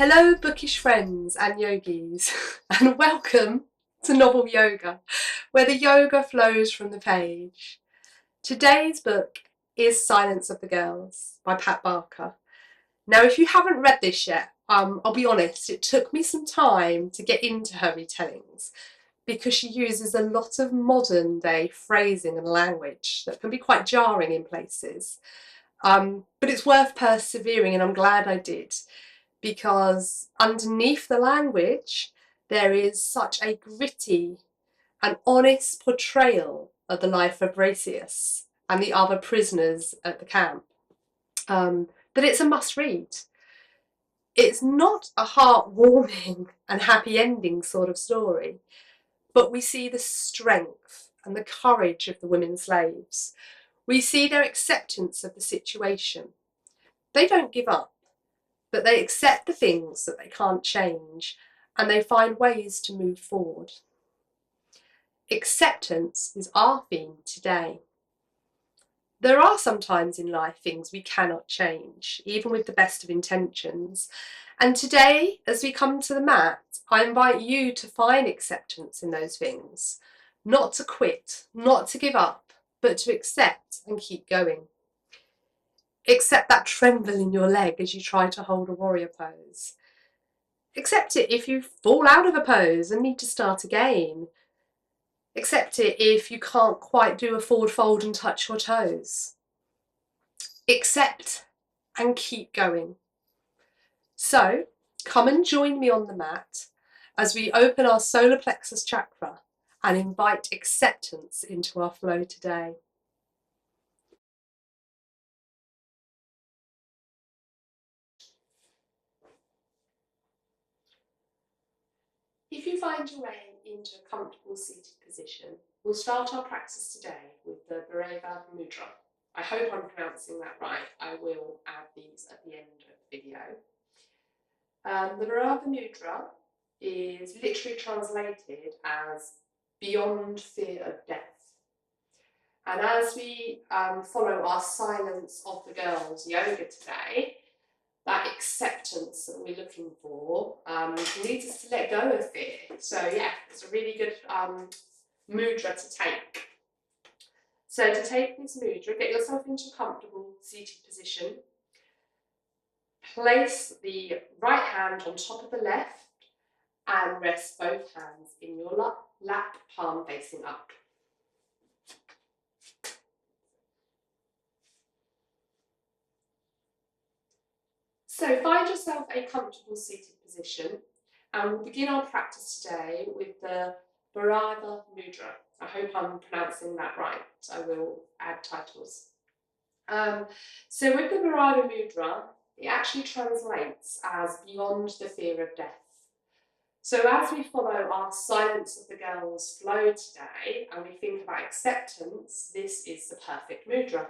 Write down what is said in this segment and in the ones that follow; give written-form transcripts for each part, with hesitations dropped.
Hello bookish friends and yogis and welcome to Novel Yoga, where the yoga flows from the page. Today's book is Silence of the Girls by Pat Barker. Now if you haven't read this yet, I'll be honest, it took me some time to get into her retellings because she uses a lot of modern day phrasing and language that can be quite jarring in places. But it's worth persevering and I'm glad I did, because underneath the language there is such a gritty and honest portrayal of the life of Bracius and the other prisoners at the camp, that it's a must read. It's not a heartwarming and happy ending sort of story, but we see the strength and the courage of the women slaves. We see their acceptance of the situation. They don't give up, but they accept the things that they can't change and they find ways to move forward. Acceptance is our theme today. There are sometimes in life things we cannot change, even with the best of intentions. And today, as we come to the mat, I invite you to find acceptance in those things. Not to quit, not to give up, but to accept and keep going. Accept that tremble in your leg as you try to hold a warrior pose. Accept it if you fall out of a pose and need to start again. Accept it if you can't quite do a forward fold and touch your toes. Accept and keep going. So, come and join me on the mat as we open our solar plexus chakra and invite acceptance into our flow today. If you find your way into a comfortable seated position, we'll start our practice today with the Bhairava Mudra. I hope I'm pronouncing that right. I will add these at the end of the video. The Bhairava Mudra is literally translated as beyond fear of death. And as we follow our Silence of the Girls yoga today, that acceptance that we're looking for needs us to let go of fear. So yeah, it's a really good mudra to take. So to take this mudra, get yourself into a comfortable seated position. Place the right hand on top of the left and rest both hands in your lap, palm facing up. So find yourself a comfortable seated position and we'll begin our practice today with the Bhairava Mudra. I hope I'm pronouncing that right. I will add titles. So with the Bhairava Mudra, it actually translates as beyond the fear of death. So as we follow our Silence of the Girls flow today and we think about acceptance, this is the perfect mudra.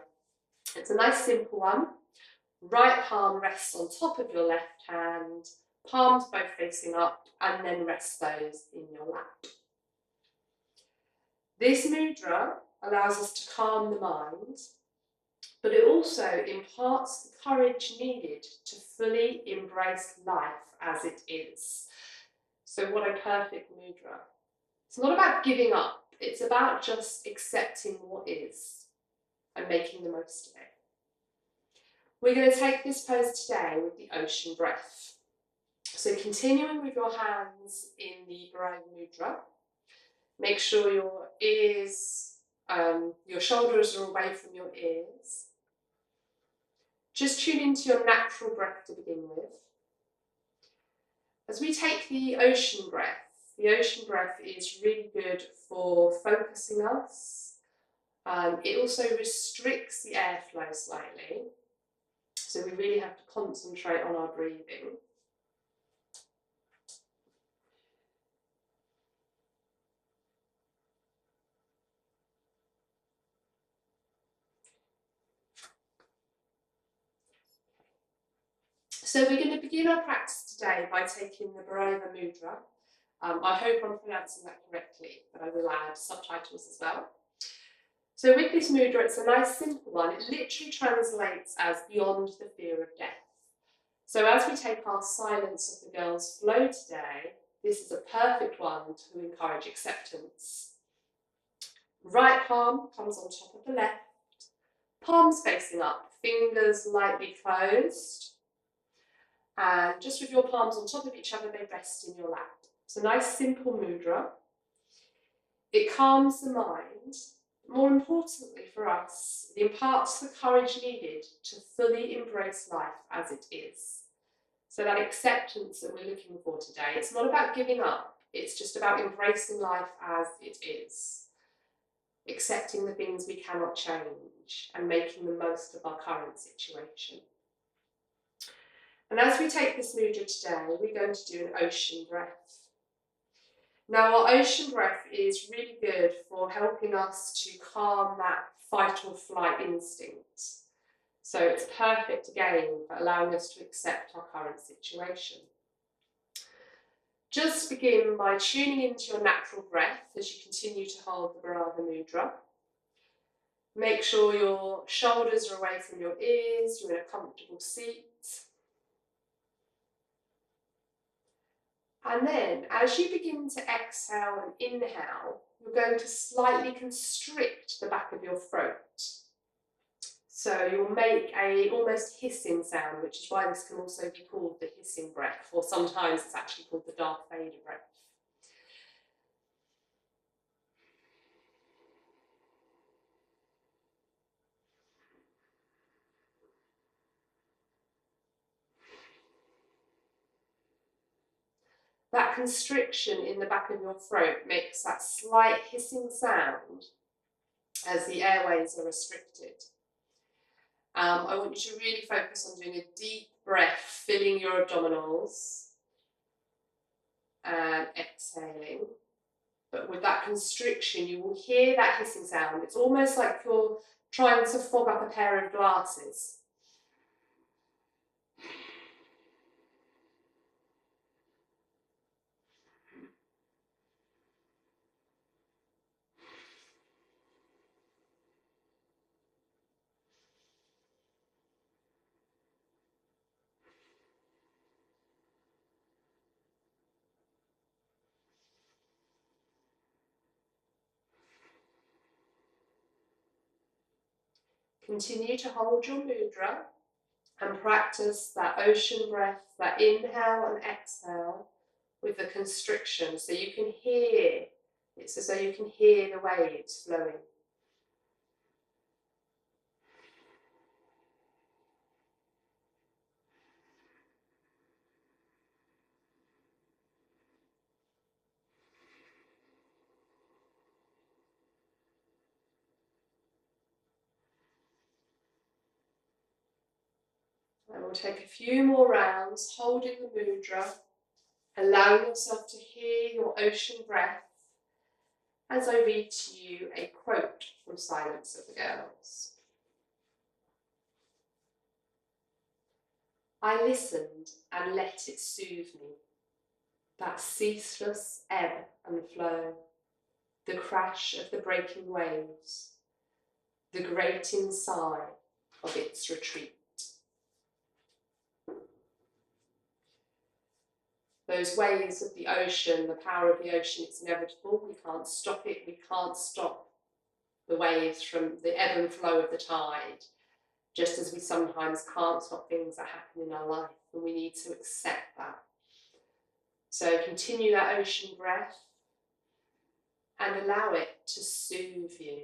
It's a nice simple one. Right palm rests on top of your left hand, palms both facing up, and then rest those in your lap. This mudra allows us to calm the mind, but it also imparts the courage needed to fully embrace life as it is. So what a perfect mudra. It's not about giving up, it's about just accepting what is and making the most of it. We're going to take this pose today with the ocean breath. So continuing with your hands in the Bhairava Mudra, make sure your ears, your shoulders are away from your ears. Just tune into your natural breath to begin with. As we take the ocean breath is really good for focusing us. It also restricts the airflow slightly. So we really have to concentrate on our breathing. So we're going to begin our practice today by taking the Bhairava Mudra. I hope I'm pronouncing that correctly, but I will add subtitles as well. So with this mudra, it's a nice simple one. It literally translates as beyond the fear of death. So as we take our Silence of the Girls flow today, this is a perfect one to encourage acceptance. Right palm comes on top of the left, palms facing up, fingers lightly closed, and just with your palms on top of each other, they rest in your lap. It's a nice simple mudra. It calms the mind. More importantly for us, it imparts the courage needed to fully embrace life as it is. So that acceptance that we're looking for today, it's not about giving up, it's just about embracing life as it is. Accepting the things we cannot change and making the most of our current situation. And as we take this mudra today, we're going to do an ocean breath. Now, our ocean breath is really good for helping us to calm that fight or flight instinct. So it's perfect again for allowing us to accept our current situation. Just begin by tuning into your natural breath as you continue to hold the Brahma Mudra. Make sure your shoulders are away from your ears, you're in a comfortable seat. And then, as you begin to exhale and inhale, you're going to slightly constrict the back of your throat. So you'll make a almost hissing sound, which is why this can also be called the hissing breath, or sometimes it's actually called the Darth Vader breath. That constriction in the back of your throat makes that slight hissing sound as the airways are restricted. I want you to really focus on doing a deep breath, filling your abdominals and exhaling. But with that constriction, you will hear that hissing sound. It's almost like you're trying to fog up a pair of glasses. Continue to hold your mudra and practice that ocean breath, that inhale and exhale with the constriction, so you can hear, it's as though you can hear the waves flowing. And we'll take a few more rounds, holding the mudra, allowing yourself to hear your ocean breath as I read to you a quote from Silence of the Girls. I listened and let it soothe me, that ceaseless ebb and flow, the crash of the breaking waves, the grating sigh of its retreat. Those waves of the ocean, the power of the ocean, it's inevitable. We can't stop it. We can't stop the waves from the ebb and flow of the tide, just as we sometimes can't stop things that happen in our life, and we need to accept that. So continue that ocean breath and allow it to soothe you,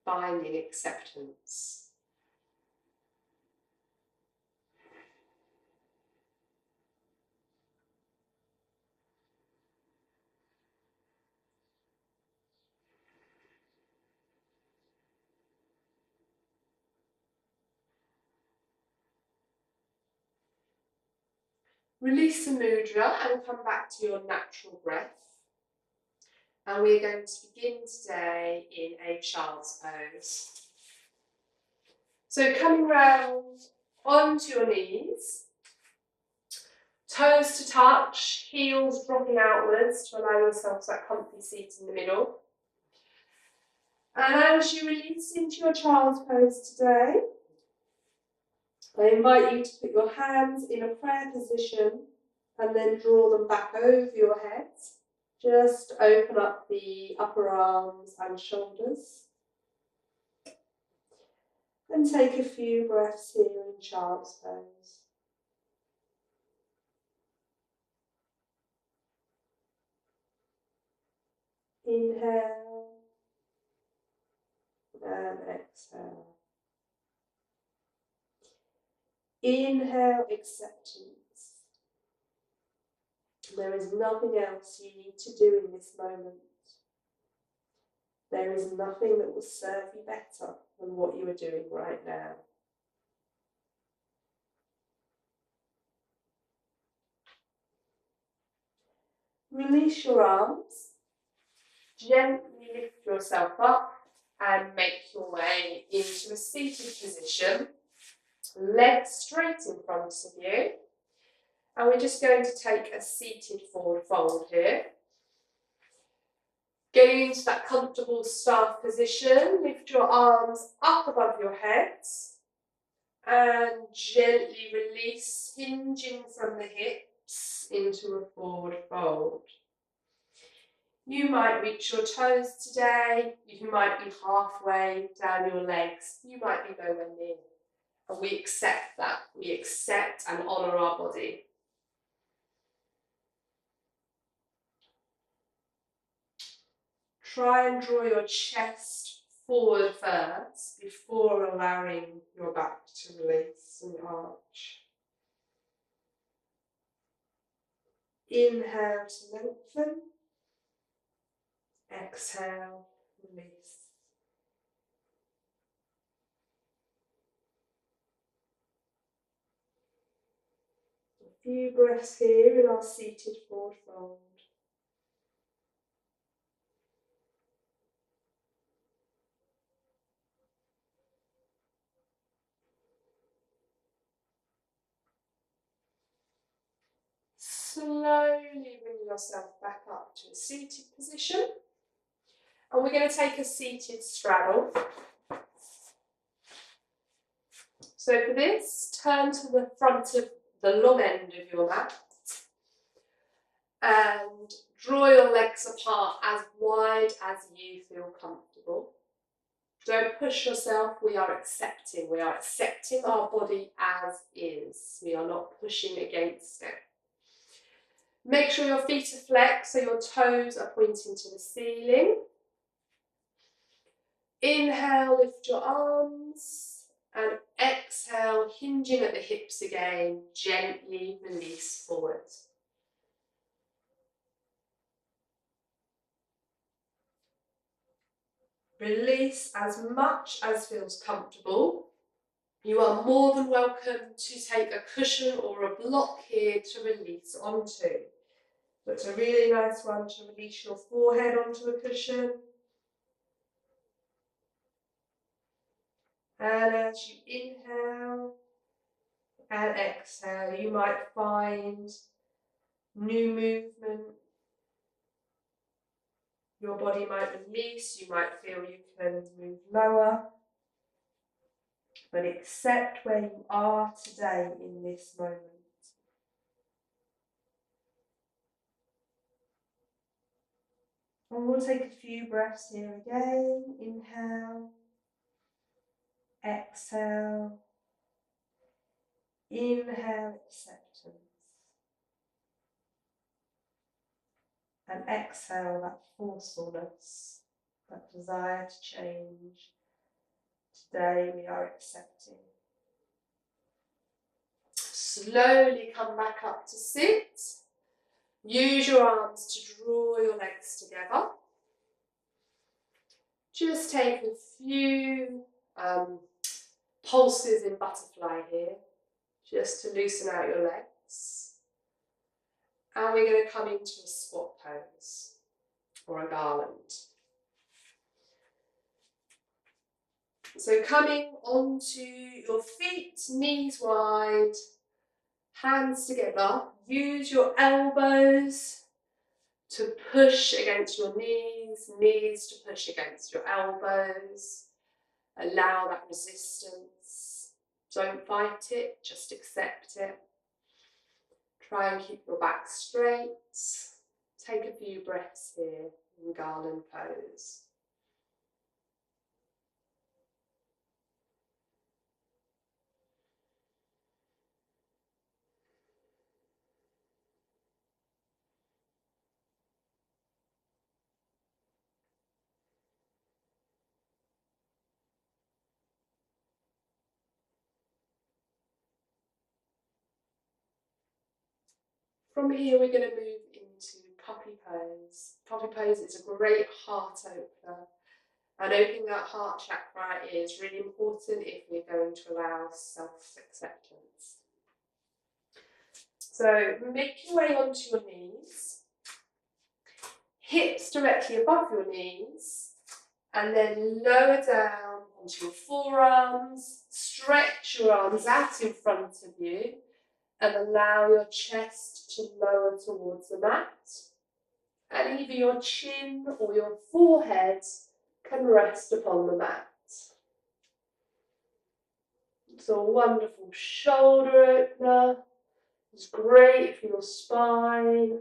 finding acceptance. Release the mudra and come back to your natural breath. And we're going to begin today in a child's pose. So coming round onto your knees, toes to touch, heels dropping outwards to allow yourself that comfy seat in the middle. And as you release into your child's pose today, I invite you to put your hands in a prayer position and then draw them back over your head. Just open up the upper arms and shoulders. And take a few breaths here in child's pose. Inhale and exhale. Inhale, acceptance. There is nothing else you need to do in this moment. There is nothing that will serve you better than what you are doing right now. Release your arms. Gently lift yourself up and make your way into a seated position. Legs straight in front of you. And we're just going to take a seated forward fold here. Getting into that comfortable staff position, lift your arms up above your head and gently release, hinging from the hips into a forward fold. You might reach your toes today, you might be halfway down your legs, you might be nowhere near. And we accept that, we accept and honour our body. Try and draw your chest forward first before allowing your back to release and arch. Inhale to lengthen. Exhale, release. A few breaths here in our seated forward fold. Slowly bring yourself back up to a seated position. And we're going to take a seated straddle. So for this, turn to the front of the long end of your mat and draw your legs apart as wide as you feel comfortable. Don't push yourself, we are accepting our body as is. We are not pushing against it. Make sure your feet are flexed so your toes are pointing to the ceiling. Inhale, lift your arms, and exhale, hinging at the hips again, gently release forward. Release as much as feels comfortable. You are more than welcome to take a cushion or a block here to release onto. But a really nice one to release your forehead onto a cushion. And as you inhale and exhale, you might find new movement. Your body might release, you might feel you can move lower. But accept where you are today in this moment. And we'll take a few breaths here again. Inhale. Exhale. Inhale, acceptance. And exhale that forcefulness, that desire to change. Today we are accepting. Slowly come back up to sit. Use your arms to draw your legs together. Just take a few pulses in butterfly here, just to loosen out your legs. And we're going to come into a squat pose, or a garland. So coming onto your feet, knees wide, hands together. Use your elbows to push against your knees, knees to push against your elbows. Allow that resistance. Don't fight it, just accept it. Try and keep your back straight. Take a few breaths here in garland pose. From here we're going to move into puppy pose. Puppy pose is a great heart opener, and opening that heart chakra is really important if we're going to allow self-acceptance. So make your way onto your knees, hips directly above your knees, and then lower down onto your forearms. Stretch your arms out in front of you and allow your chest to lower towards the mat. And either your chin or your forehead can rest upon the mat. It's a wonderful shoulder opener. It's great for your spine.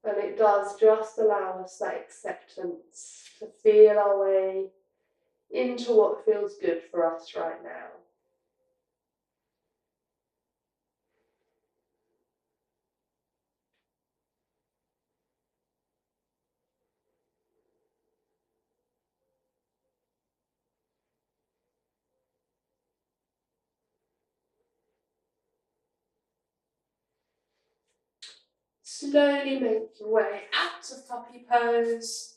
And it does just allow us that acceptance to feel our way into what feels good for us right now. Slowly make your way out of puppy pose.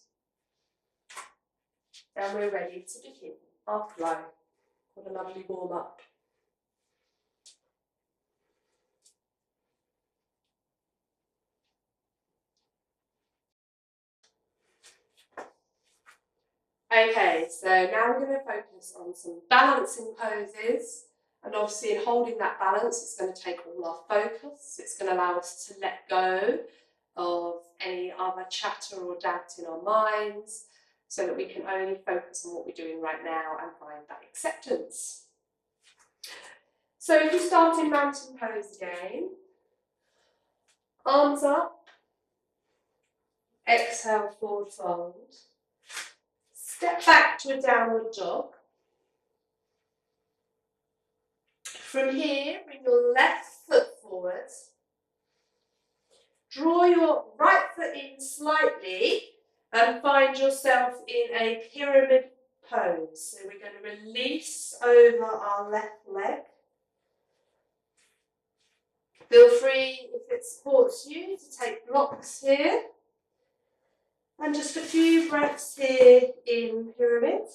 And we're ready to begin our flow. What a lovely warm up. Okay, so now we're going to focus on some balancing poses. And obviously in holding that balance, it's going to take all our focus. It's going to allow us to let go of any other chatter or doubt in our minds, so that we can only focus on what we're doing right now and find that acceptance. So if you start in mountain pose again, arms up, exhale, forward fold, step back to a downward dog. From here, bring your left foot forward, draw your right foot in slightly and find yourself in a pyramid pose. So we're going to release over our left leg. Feel free, if it supports you, to take blocks here. And just a few breaths here in pyramid.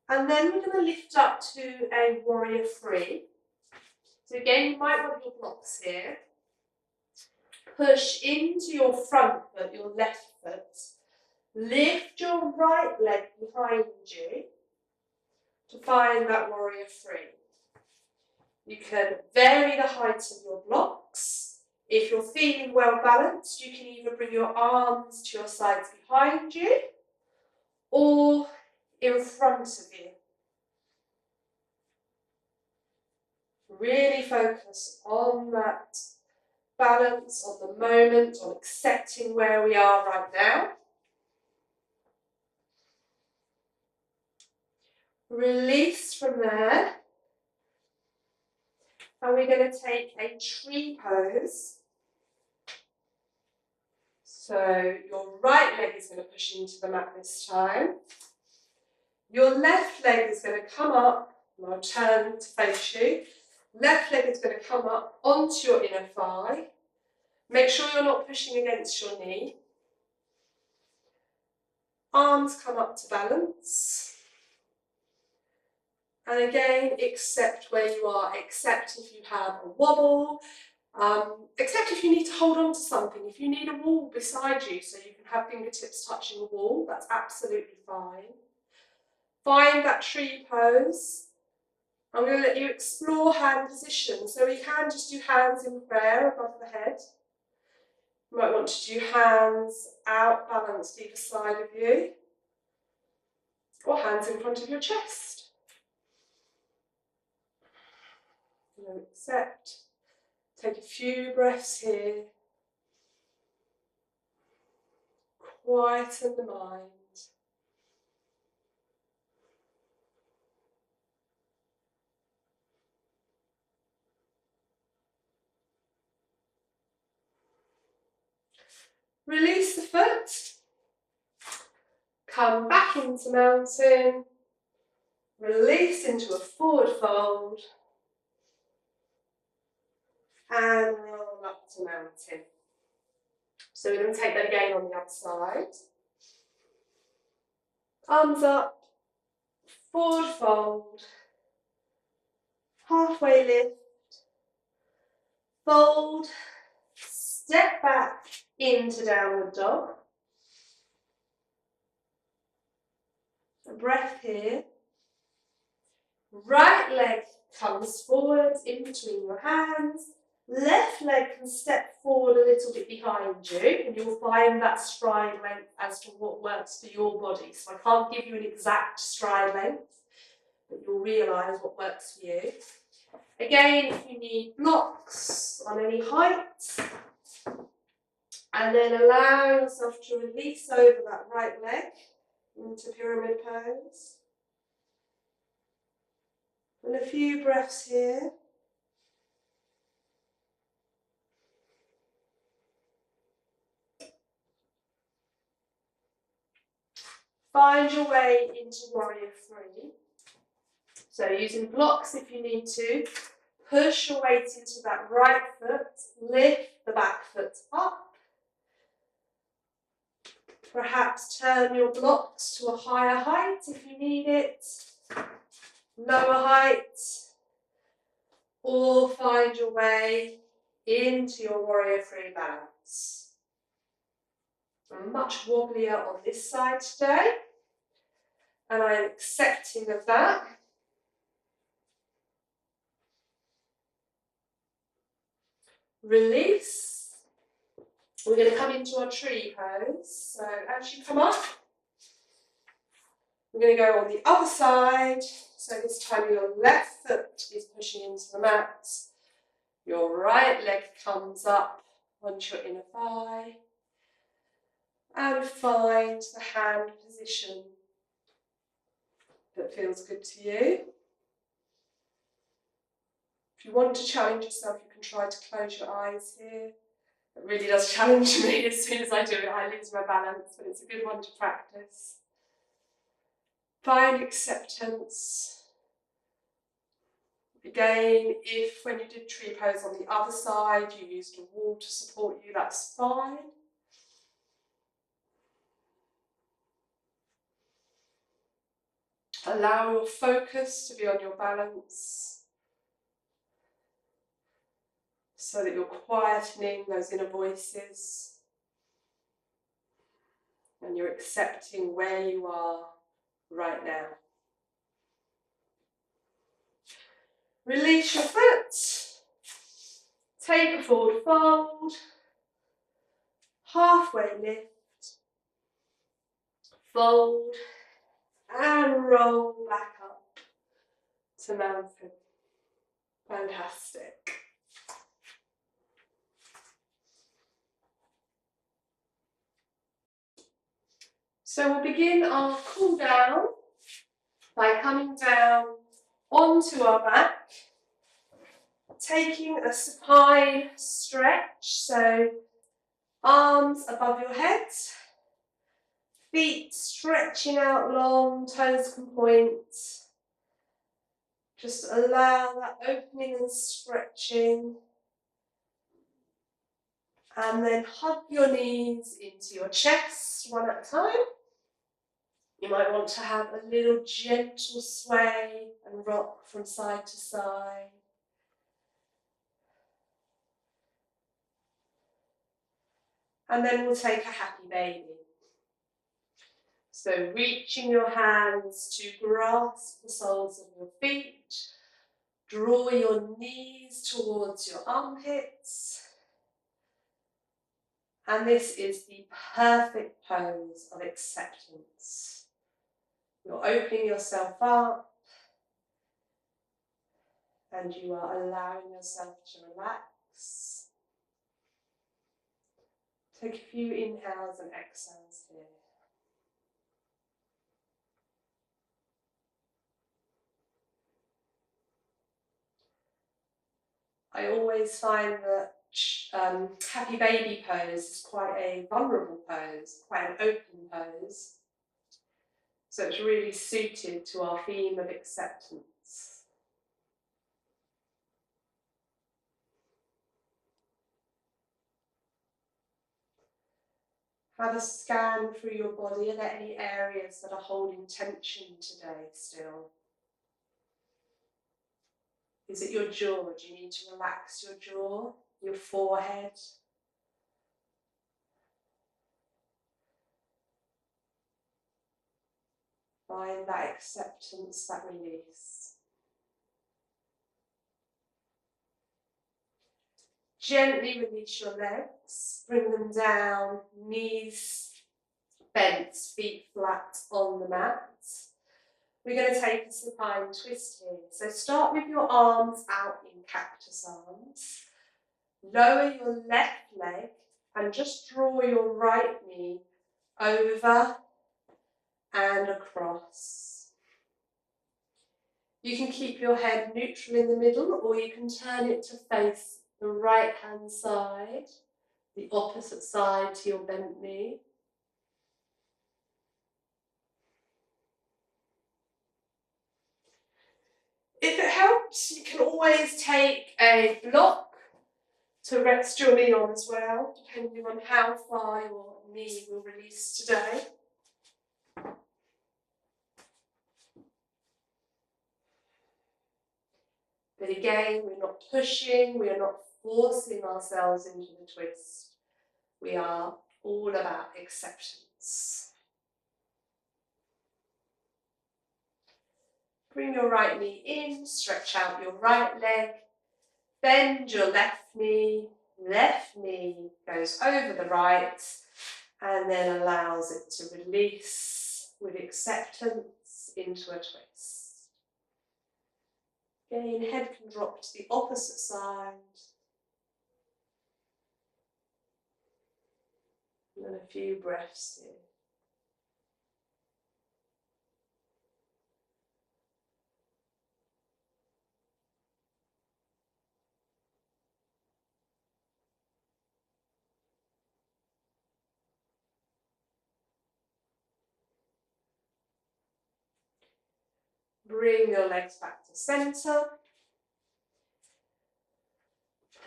And then we're going to lift up to a warrior three. So again, you might want your blocks here. Push into your front foot, your left foot. Lift your right leg behind you to find that warrior three. You can vary the height of your blocks. If you're feeling well balanced, you can either bring your arms to your sides behind you or in front of you. Really focus on that balance, on the moment, on accepting where we are right now. Release from there. And we're going to take a tree pose. So your right leg is going to push into the mat this time. Your left leg is going to come up, and I'll turn to face you. Left leg is going to come up onto your inner thigh. Make sure you're not pushing against your knee. Arms come up to balance. And again, accept where you are. Accept if you have a wobble. Accept if you need to hold on to something. If you need a wall beside you so you can have fingertips touching the wall, that's absolutely fine. Find that tree pose I'm going to let you explore hand position. So we can just do hands in prayer above the head. You might want to do hands out balanced either side of you, or hands in front of your chest. Accept. Take a few breaths here. Quieten the mind. Release the foot. Come back into mountain. Release into a forward fold. And roll up to mountain. So we're going to take that again on the other side. Arms up. Forward fold. Halfway lift. Fold. Step back into downward dog. A breath here. Right leg comes forward in between your hands. Left leg can step forward a little bit behind you, and you'll find that stride length as to what works for your body. So I can't give you an exact stride length, but you'll realise what works for you. Again, if you need blocks on any height, and then allow yourself to release over that right leg into pyramid pose. And a few breaths here. Find your way into Warrior 3. So using blocks if you need to. Push your weight into that right foot. Lift the back foot up. Perhaps turn your blocks to a higher height if you need it. Lower height. Or find your way into your Warrior 3 balance. I'm much wobblier on this side today, and I'm accepting of that. Release. We're going to come into our tree pose. So as you come up, we're going to go on the other side. So this time your left foot is pushing into the mat. Your right leg comes up onto your inner thigh. And find the hand position that feels good to you. If you want to challenge yourself, you can try to close your eyes here. It really does challenge me. As soon as I do it, I lose my balance, but it's a good one to practice. Find acceptance. Again, if when you did tree pose on the other side, you used a wall to support you, that's fine. Allow your focus to be on your balance so that you're quietening those inner voices and you're accepting where you are right now. Release your foot. Take a forward fold. Halfway lift. Fold. And roll back up to mountain. Fantastic. So we'll begin our cool down by coming down onto our back, taking a supine stretch, so arms above your head, feet stretching out long, toes can point. Just allow that opening and stretching. And then hug your knees into your chest one at a time. You might want to have a little gentle sway and rock from side to side. And then we'll take a happy baby. So reaching your hands to grasp the soles of your feet, Draw your knees towards your armpits. And this is the perfect pose of acceptance. You're opening yourself up and you are allowing yourself to relax. Take a few inhales and exhales here. I always find that happy baby pose is quite a vulnerable pose, quite an open pose. So it's really suited to our theme of acceptance. Have a scan through your body. Are there any areas that are holding tension today still? Is it your jaw? Do you need to relax your jaw, your forehead? Find that acceptance, that release. Gently release your legs, bring them down, knees bent, feet flat on the mat. We're going to take a supine twist here. So start with your arms out in cactus arms. Lower your left leg and just draw your right knee over and across. You can keep your head neutral in the middle, or you can turn it to face the right hand side, the opposite side to your bent knee. If it helps, you can always take a block to rest your knee on as well, depending on how far your knee will release today. But again, we're not pushing, we are not forcing ourselves into the twist. We are all about acceptance. Bring your right knee in, stretch out your right leg, bend your left knee goes over the right and then allows it to release with acceptance into a twist. Again, head can drop to the opposite side. And then a few breaths here. Bring your legs back to centre.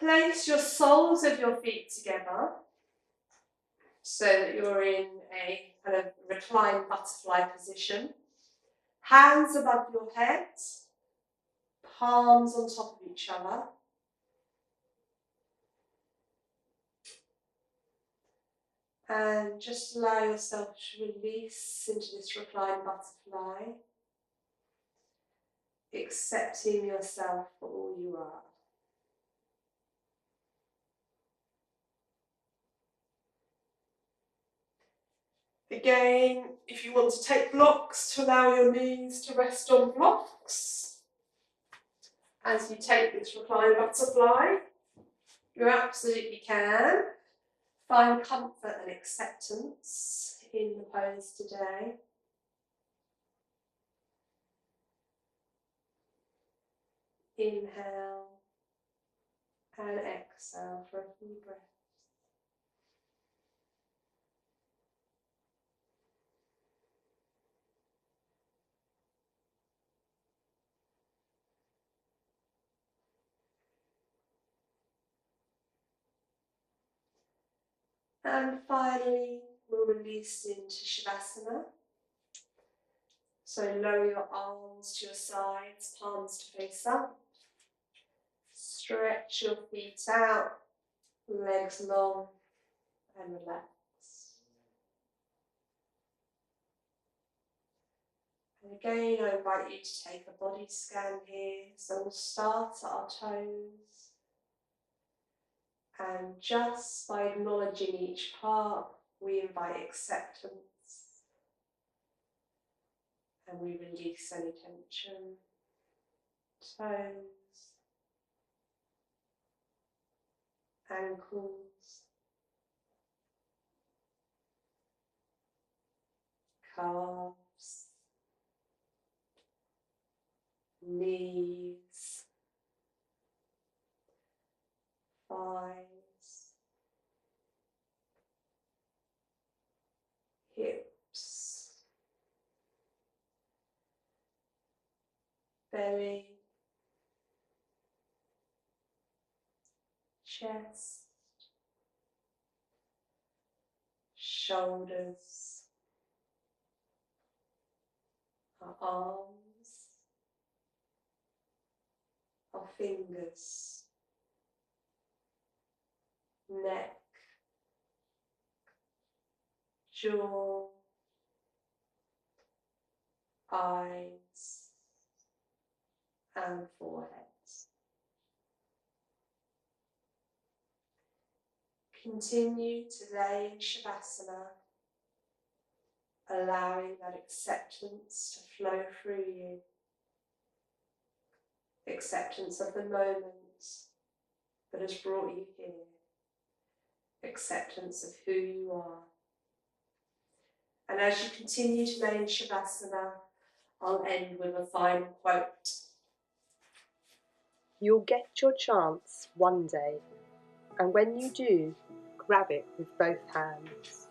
Place your soles of your feet together so that you're in a kind of reclined butterfly position. Hands above your head, palms on top of each other. And just allow yourself to release into this reclined butterfly, accepting yourself for all you are. Again, if you want to take blocks, to allow your knees to rest on blocks. As you take this reclined butterfly, you absolutely can find comfort and acceptance in the pose today. Inhale and exhale for a few breaths. And finally, we'll release into Shavasana. So lower your arms to your sides, palms to face up. Stretch your feet out, legs long, and relax. And again, I invite you to take a body scan here. So we'll start at our toes. And just by acknowledging each part, we invite acceptance. And we release any tension. Toes. Ankles. Calves. Knees. Thighs. Hips. Belly. Chest. Shoulders. Our arms. Our fingers. Neck. Jaw. Eyes. And forehead. Continue to lay in Shavasana, allowing that acceptance to flow through you. Acceptance of the moment that has brought you here. Acceptance of who you are. And as you continue to lay in Shavasana, I'll end with a final quote. You'll get your chance one day, and when you do, grab it with both hands.